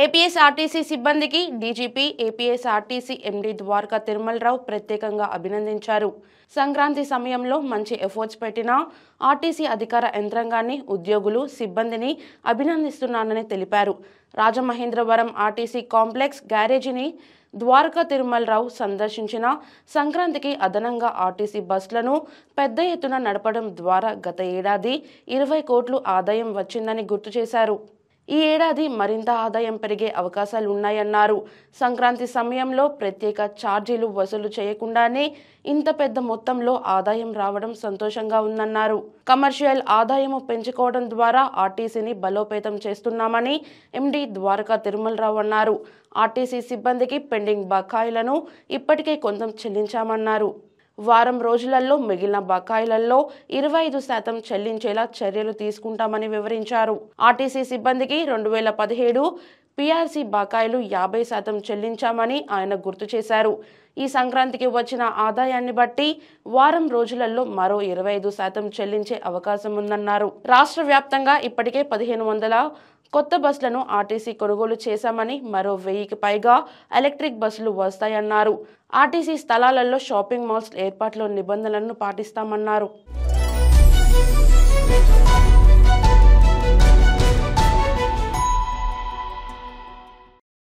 APSRTC సిబ్బందికి DGP APSRTC MD Dwaraka Tirumala Rao ప్రత్యేకంగా అభినందించారు. సంక్రాంతి సమయంలో మంచి ఎఫర్ట్స్ పెట్టిన ఆర్టీసీ అధికార యంత్రాంగాన్ని, ఉద్యోగులు, సిబ్బందిని అభినందిస్తున్నానని తెలిపారు. రాజమహేంద్రవరం ఆర్టీసీ కాంప్లెక్స్ గ్యారేజీని ద్వారకా తిరుమలరావు సందర్శించిన సంక్రాంతికి అదనంగా ఆర్టీసీ బస్సులను పెద్ద ఎత్తున నడపడం ద్వారా గత ఏడాది 20 కోట్లు ఆదాయం వచ్చిందని గుర్తు చేశారు. ఈ ఏడాది మరింత ఆదాయం పెరిగే అవకాశాలు ఉన్నాయన్నారు. సంక్రాంతి సమయంలో ప్రత్యేక ఛార్జీలు వసూలు చేయకుండానే ఇంత పెద్ద మొత్తంలో ఆదాయం రావడం సంతోషంగా ఉందన్నారు. కమర్షియల్ ఆదాయము పెంచుకోవడం ద్వారా ఆర్టీసీని బలోపేతం చేస్తున్నామని ఎండీ ద్వారకా తిరుమలరావు అన్నారు. ఆర్టీసీ సిబ్బందికి పెండింగ్ బకాయిలను ఇప్పటికే కొంత చెల్లించామన్నారు. వారం రోజులలో మిగిలిన బకాయిలలో 25% చెల్లించేలా చర్యలు తీసుకుంటామని వివరించారు. ఆర్టీసీ సిబ్బందికి 2017 పీఆర్సీ బకాయిలు 50% చెల్లించామని ఆయన గుర్తు చేశారు. ఈ సంక్రాంతికి వచ్చిన ఆదాయాన్ని బట్టి వారం రోజులలో మరో 25% చెల్లించే అవకాశం ఉందన్నారు. రాష్ట్ర వ్యాప్తంగా ఇప్పటికే 1500 కొత్త బస్సులను ఆర్టీసీ కొనుగోలు చేశామని, మరో 1000కి పైగా ఎలక్ట్రిక్ బస్సులు వస్తాయన్నారు. ఆర్టీసీ స్థలాలలో షాపింగ్ మాల్స్ ఏర్పాట్లో నిబంధనలను పాటిస్తామన్నారు.